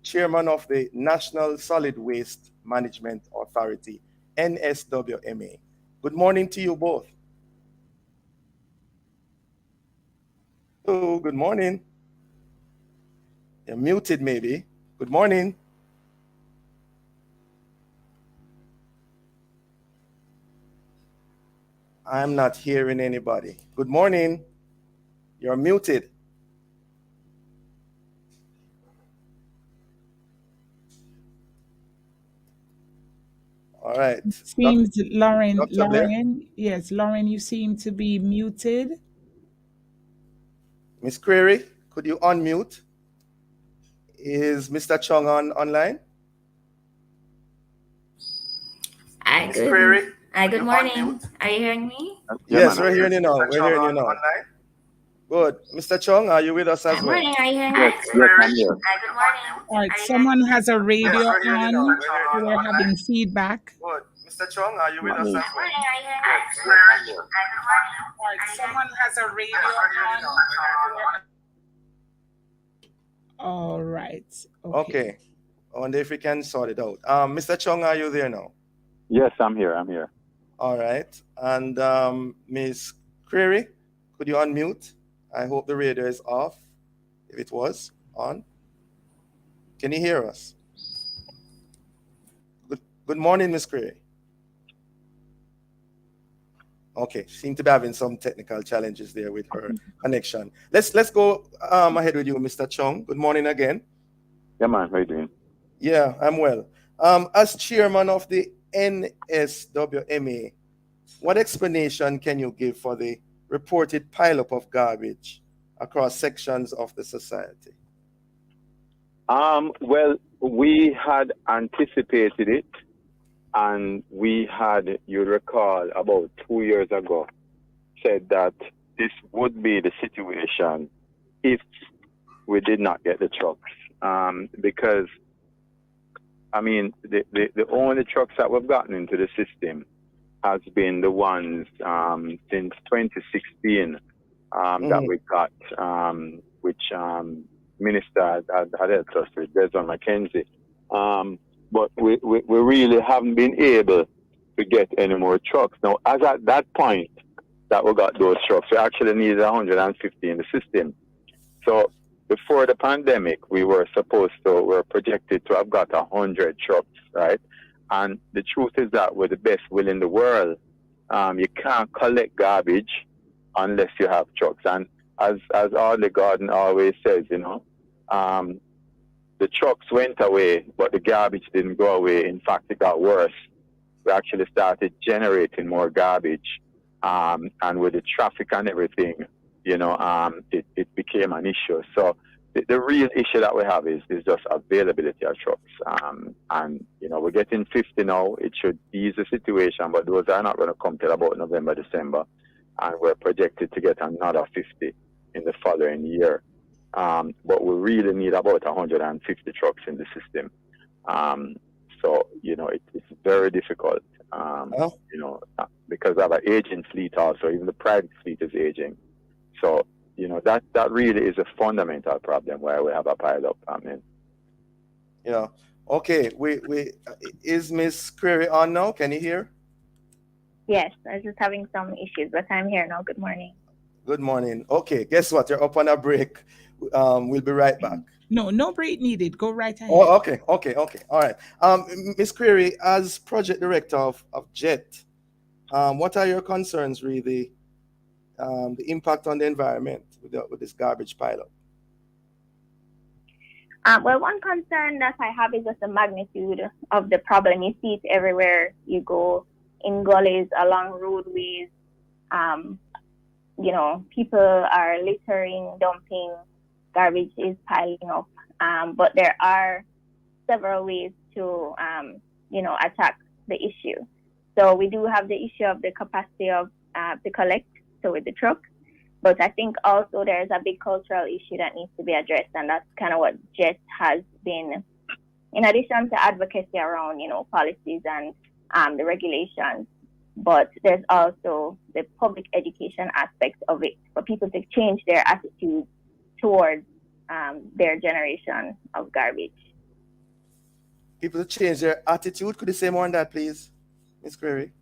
D: Chairman of the National Solid Waste Management Authority, NSWMA. Good morning to you both. Hello, good morning. You're muted maybe. Good morning. I'm not hearing anybody. Good morning. You're muted. All right.
B: Seems Lauren, yes, Lauren, you seem to be muted.
D: Miss Creary, could you unmute? Is Mr. Chung online?
U: Good morning. Are you hearing me?
D: Yes, we're hearing you now. We're hearing you now. Good. Mr. Chung, are you with us as
U: Good
D: well?
U: morning. Are you hearing me?
H: Yes, I'm here.
U: Good morning.
B: All right, someone has a radio on. We're having feedback.
D: Good. Mr. Chung, are you with us as well?
U: Good morning. Are you hearing me? Good morning.
B: All right, someone has a radio on. All right.
D: Okay. I wonder if we can sort it out. Mr. Chung, are you there now?
H: Yes, I'm here. I'm here.
D: All right. And Ms. Creary, could you unmute? I hope the radio is off. If it was on. Can you hear us? Good morning, Ms. Creary. Okay, seem to be having some technical challenges there with her connection. Let's go ahead with you, Mr. Chung. Good morning again.
H: Yeah, man. How you doing?
D: Yeah, I'm well. As chairman of the NSWMA, what explanation can you give for the reported pileup of garbage across sections of the society?
H: Well, we had anticipated it, and we had, you recall, about 2 years ago, said that this would be the situation if we did not get the trucks. Because, I mean, the only trucks that we've gotten into the system has been the ones since 2016 that we got, which Minister had helped us with, Desmond McKenzie. But we really haven't been able to get any more trucks. Now, as at that point that we got those trucks, we actually needed 150 in the system. So before the pandemic, we were projected to have got 100 trucks, right? And the truth is that with the best will in the world, you can't collect garbage unless you have trucks. And as Audley Gordon always says, the trucks went away, but the garbage didn't go away. In fact, it got worse.
C: we actually started generating more garbage. And with the traffic and everything, it became an issue. So the real issue that we have is just availability of trucks. And we're getting 50 now. It should ease the situation, but those are not going to come till about November, December. And we're projected to get another 50 in the following year. But we really need about 150 trucks in the system. So it's very difficult, because of an aging fleet also. Even the private fleet is aging. So, that really is a fundamental problem where we have a pileup.
D: Yeah. Okay. We is Miss Query on now? Can you hear?
V: Yes, I was just having some issues, but I'm here now. Good morning.
D: Good morning. Okay. Guess what? You're up on a break. We'll be right back.
B: No break needed. Go right ahead.
D: Oh, okay. All right. Miss Query, as project director of JET, what are your concerns really? The impact on the environment with this garbage pileup?
V: Well, one concern that I have is just the magnitude of the problem. You see it everywhere you go, in gullies, along roadways. People are littering, dumping, garbage is piling up. But there are several ways to, attack the issue. So we do have the issue of the capacity of to collect, so with the truck. But I think also there's a big cultural issue that needs to be addressed, and that's kind of what JET has been, in addition to advocacy around, policies and the regulations. But there's also the public education aspect of it, for people to change their attitude towards their generation of garbage.
D: People to change their attitude. Could you say more on that, please, Ms. Query?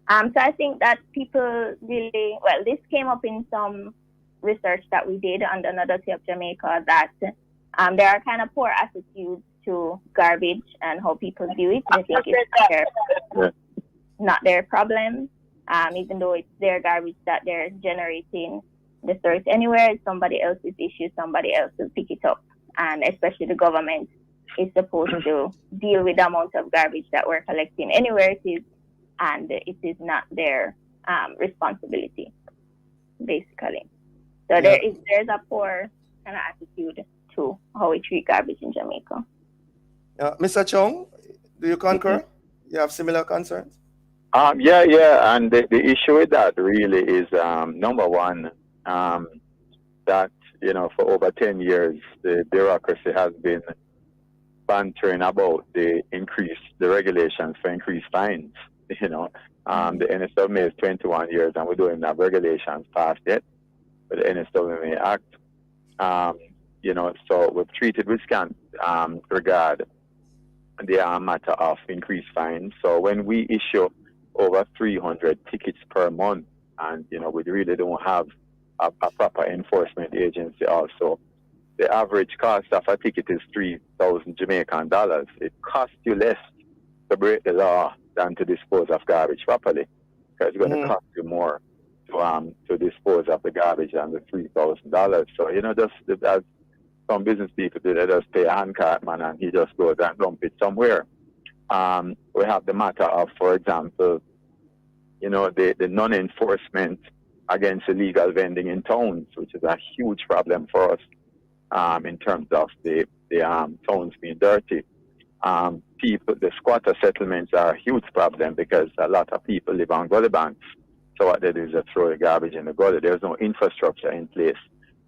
V: So I think that people really, this came up in some research that we did on the Nodosity of Jamaica, that there are kind of poor attitudes to garbage and how people do it. They think it's not their problem, even though it's their garbage that they're generating. The source anywhere, it's somebody else's issue, somebody else will pick it up. And especially the government is supposed to deal with the amount of garbage that we're collecting anywhere it is, and it is not their responsibility, basically. So there's a poor kind of attitude to how we treat garbage in Jamaica.
D: Mr. Chong, do you concur? You have similar concerns?
C: Yeah, and the issue with that really is, number one, that, for over 10 years, the bureaucracy has been bantering about the regulations for increased fines. The NSWMA is 21 years, and we don't have regulations passed yet for the NSWMA Act. So we've treated with scant regard the matter of increased fines. So when we issue over 300 tickets per month, and we really don't have a proper enforcement agency also, the average cost of a ticket is 3,000 Jamaican dollars. It costs you less to break the law than to dispose of garbage properly, because it's going to cost you more to dispose of the garbage than the $3,000. So just as some business people do, they just pay a handcart man and he just goes and dump it somewhere. We have the matter of, for example, the non-enforcement against illegal vending in towns, which is a huge problem for us in terms of the towns being dirty. The squatter settlements are a huge problem because a lot of people live on gully banks. So what they do is they throw the garbage in the gully. There's no infrastructure in place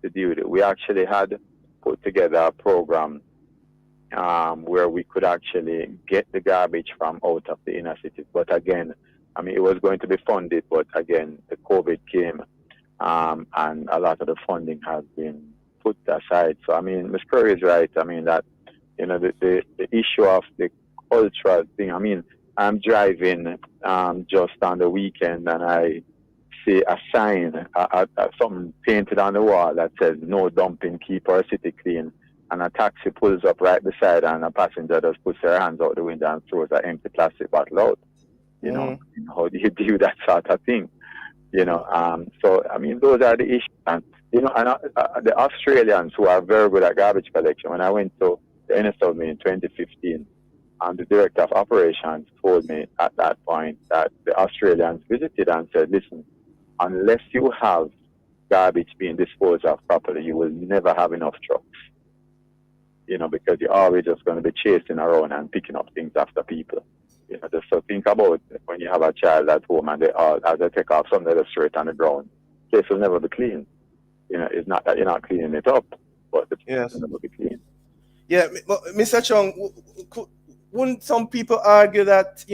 C: to deal with it. We actually had put together a program where we could actually get the garbage from out of the inner cities. But again, it was going to be funded, but again, the COVID came and a lot of the funding has been put aside. So, Ms. Curry is right. That, the issue of the cultural thing. I'm driving just on the weekend and I see a sign, something painted on the wall that says, "No dumping, keep our city clean." And a taxi pulls up right beside and a passenger just puts their hands out the window and throws an empty plastic bottle out. How do you deal with that sort of thing? So, those are the issues. And, the Australians who are very good at garbage collection, when I went to the NSW in 2015, And the director of operations told me at that point that the Australians visited and said, listen, unless you have garbage being disposed of properly, you will never have enough trucks. Because you're always just going to be chasing around and picking up things after people. Just so think about when you have a child at home and as they take off something that's straight on the ground, place will never be clean. It's not that you're not cleaning it up, but the place will never be clean.
D: Yeah, Mr. Chung, wouldn't some people argue that,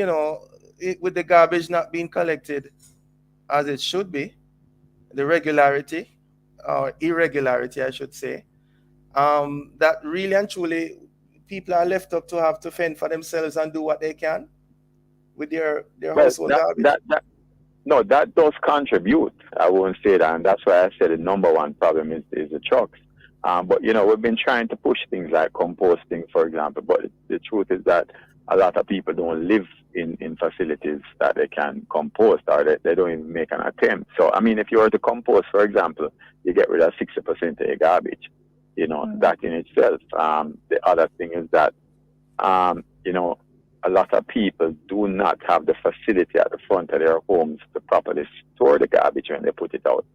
D: with the garbage not being collected as it should be, the regularity or irregularity, I should say, that really and truly people are left up to have to fend for themselves and do what they can with their household garbage?
C: That does contribute. I won't say that, and that's why I said the number one problem is the trucks. But we've been trying to push things like composting, for example. But the truth is that a lot of people don't live in facilities that they can compost, or they don't even make an attempt. So, I mean, if you were to compost, for example, you get rid of 60% of your garbage. That in itself. The other thing is that, a lot of people do not have the facility at the front of their homes to properly store the garbage when they put it out.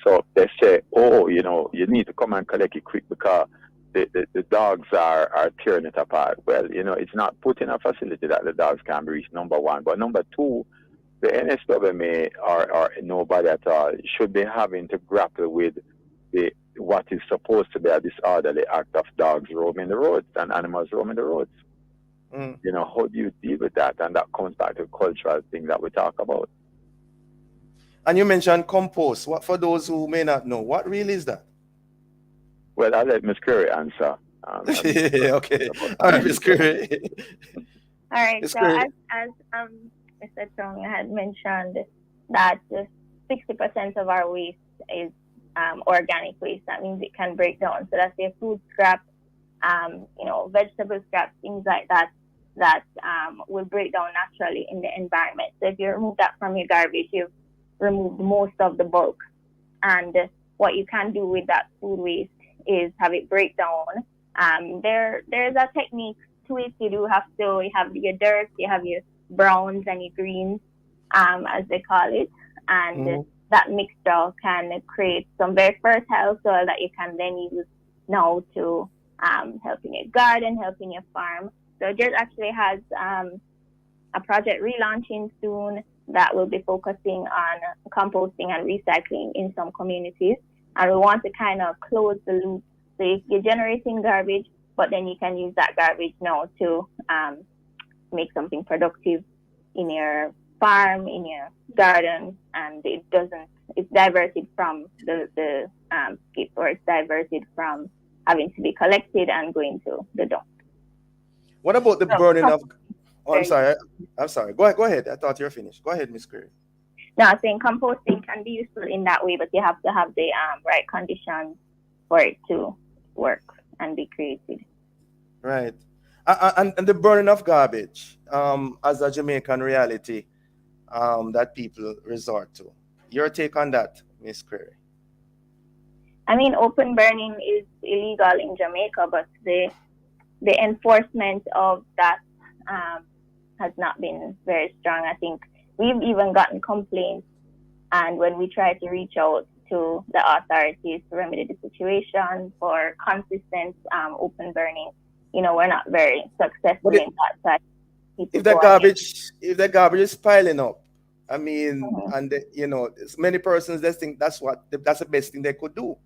C: So they say, you need to come and collect it quick because the dogs are tearing it apart. Well, it's not put in a facility that the dogs can reach, number one. But number two, the NSWMA or nobody at all should be having to grapple with what is supposed to be a disorderly act of dogs roaming the roads and animals roaming the roads. How do you deal with that? And that comes back to the cultural thing that we talk about.
D: And you mentioned compost. What, for those who may not know, what really is that?
C: Well, I'll let Ms. Curry answer.
D: Okay. All right, Ms. Curry.
V: All right.
D: Ms.
V: So
D: Curry.
V: as Mr. Chung had mentioned, that 60% of our waste is organic waste. That means it can break down. So that's your food scrap, vegetable scrap, things like that will break down naturally in the environment. So if you remove that from your garbage, you've removed most of the bulk. And what you can do with that food waste is have it break down. There's a technique to it. You have your dirt, you have your browns and your greens, as they call it. And that mixture can create some very fertile soil that you can then use now to help in your garden, help in your farm. So JET actually has a project relaunching soon that will be focusing on composting and recycling in some communities. And we want to kind of close the loop. So if you're generating garbage, but then you can use that garbage now to make something productive in your farm, in your garden, and it's diverted from the skip, or it's diverted from having to be collected and going to the dump.
D: What about the burning of... Oh, I'm sorry. Go ahead. I thought you were finished. Go ahead, Ms. Curry.
V: No, I think composting can be useful in that way, but you have to have the right conditions for it to work and be created.
D: Right. And the burning of garbage as a Jamaican reality that people resort to. Your take on that, Ms. Curry?
V: I mean, open burning is illegal in Jamaica, but the enforcement of that has not been very strong. I think we've even gotten complaints, and when we try to reach out to the authorities to remedy the situation for consistent open burning, we're not very successful in that side.
D: If the garbage is piling up, I mean, and many persons just think that's the best thing they could do.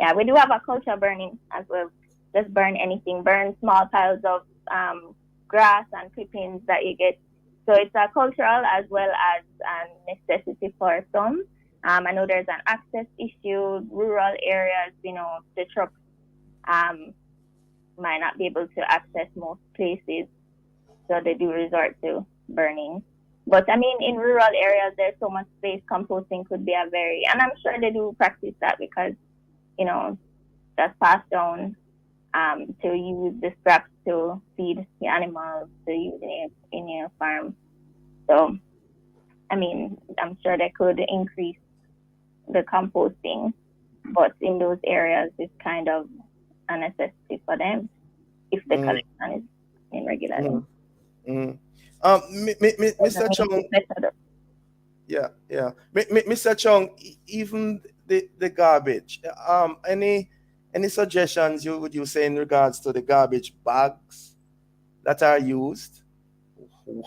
V: Yeah, we do have a culture burning as well. Just burn anything, burn small piles of grass and clippings that you get. So it's a cultural as well as a necessity for some. I know there's an access issue, rural areas, the trucks might not be able to access most places. So they do resort to burning. But I mean, in rural areas, there's so much space. Composting could be and I'm sure they do practice that because, that's passed down to use the scraps to feed the animals, to use in your farm. So, I mean, I'm sure they could increase the composting, but in those areas, it's kind of a necessity for them if the collection is in regularly.
D: Mr. Chung, yeah. Mr. Chung, even the garbage. Any suggestions would you say in regards to the garbage bags that are used?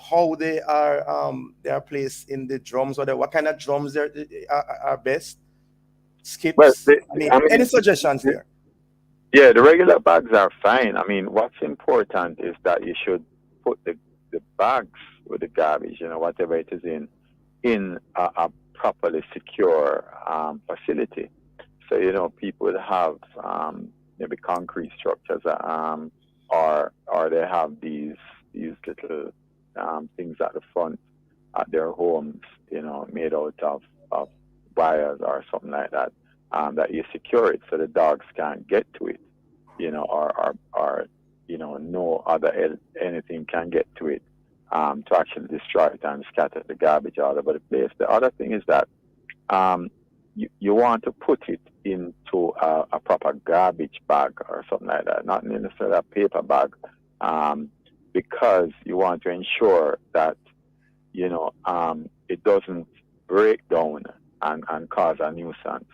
D: How they are placed in the drums, or what kind of drums are best?
C: Well,
D: Skips. Any suggestions there?
C: Yeah, the regular bags are fine. I mean, what's important is that you should put the bags with the garbage, whatever it is in a properly secure facility. So, people have maybe concrete structures, or they have these little things at the front at their homes, made out of wires or something like that, that you secure it so the dogs can't get to it, or no other anything can get to it, to actually destroy it and scatter the garbage all over the place. The other thing is that you want to put it into a proper garbage bag or something like that, not necessarily a paper bag, because you want to ensure that it doesn't break down and cause a nuisance.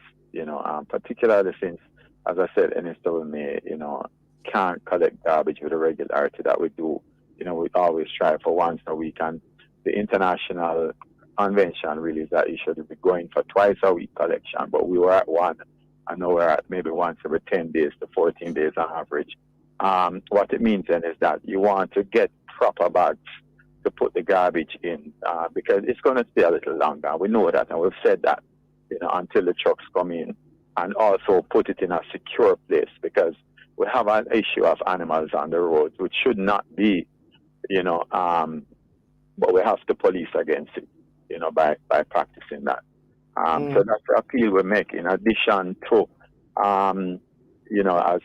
C: Particularly since, as I said, NSWMA, can't collect garbage with the regularity that we do. We always try for once a week, and the international convention really is that you should be going for twice a week collection, but we were at one, and now we're at maybe once every 10 days to 14 days on average. What it means then is that you want to get proper bags to put the garbage in, because it's going to stay a little longer. We know that, and we've said that, until the trucks come in, and also put it in a secure place, because we have an issue of animals on the roads, which should not be, but we have to police against it, by practicing that. So that's the appeal we make, in addition to, as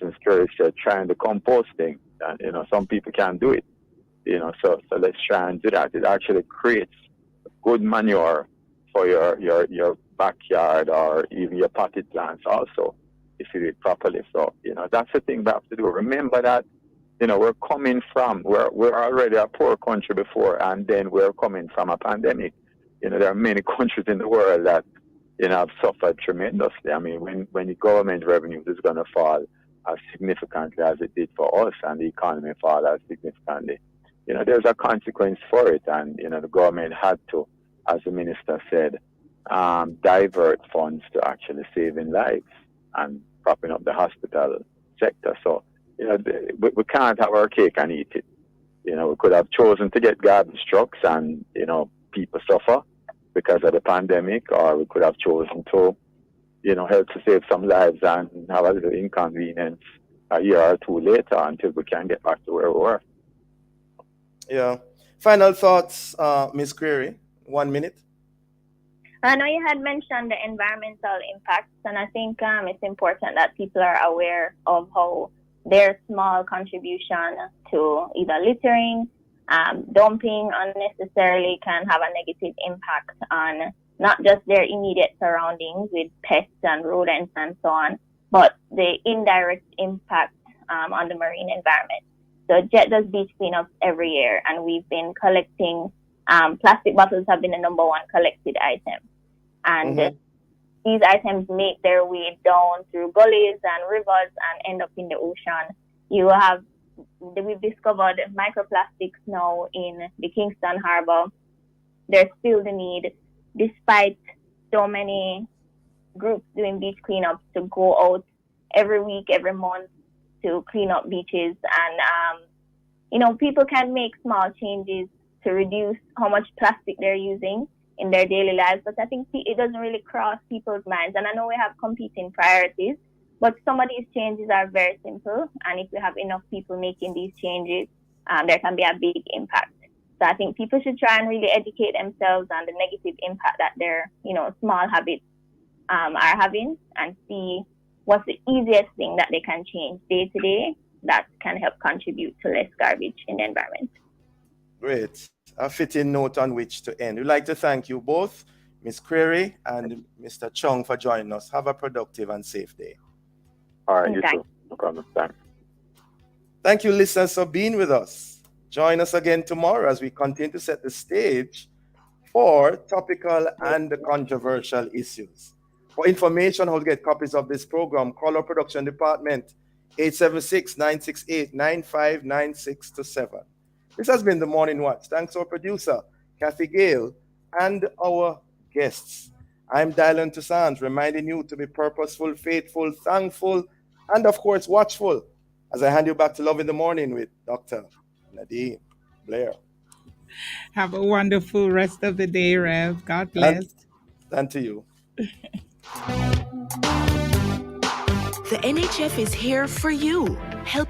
C: Ms. Curry said, trying the composting. And, some people can't do it, so let's try and do that. It actually creates good manure for your backyard, or even your potted plants also, if you do it properly. So, that's the thing we have to do. Remember that, we're coming from, we're already a poor country before, and then we're coming from a pandemic. There are many countries in the world that, have suffered tremendously. I mean, when the government revenues is going to fall as significantly as it did for us, and the economy fall as significantly, there's a consequence for it. And, the government had to, as the minister said, divert funds to actually saving lives and propping up the hospital sector. So, we can't have our cake and eat it. We could have chosen to get garbage trucks and, people suffer because of the pandemic, or we could have chosen to, help to save some lives and have a little inconvenience a year or two later until we can get back to where we were.
D: Yeah. Final thoughts, Ms. Query, 1 minute.
V: I know you had mentioned the environmental impacts, and I think it's important that people are aware of how their small contribution to either littering, dumping unnecessarily, can have a negative impact on not just their immediate surroundings with pests and rodents and so on, but the indirect impact on the marine environment. So Jet does beach cleanups every year, and we've been collecting, plastic bottles have been the number one collected item. And these items make their way down through gullies and rivers and end up in the ocean. We've discovered microplastics now in the Kingston Harbor. There's still the need, despite so many groups doing beach cleanups, to go out every week, every month to clean up beaches. And, people can make small changes to reduce how much plastic they're using in their daily lives, but I think it doesn't really cross people's minds. And I know we have competing priorities, but some of these changes are very simple. And if we have enough people making these changes, there can be a big impact. So I think people should try and really educate themselves on the negative impact that their, small habits are having, and see what's the easiest thing that they can change day to day that can help contribute to less garbage in the environment.
D: Great. A fitting note on which to end. We'd like to thank you both, Ms. Query and Mr. Chung, for joining us. Have a productive and safe day.
C: All right, you too. No problem. Thanks.
D: Thank you, listeners, for being with us. Join us again tomorrow as we continue to set the stage for topical and controversial issues. For information on how to get copies of this program, call our production department 876-968-9596-7. This has been the Morning Watch. Thanks to our producer, Kathy Gale, and our guests. I'm Dylan Toussaint, reminding you to be purposeful, faithful, thankful, and of course, watchful. As I hand you back to Love in the Morning with Dr. Nadine Blair.
B: Have a wonderful rest of the day, Rev. God bless.
D: And to you.
E: The NHF is here for you, helping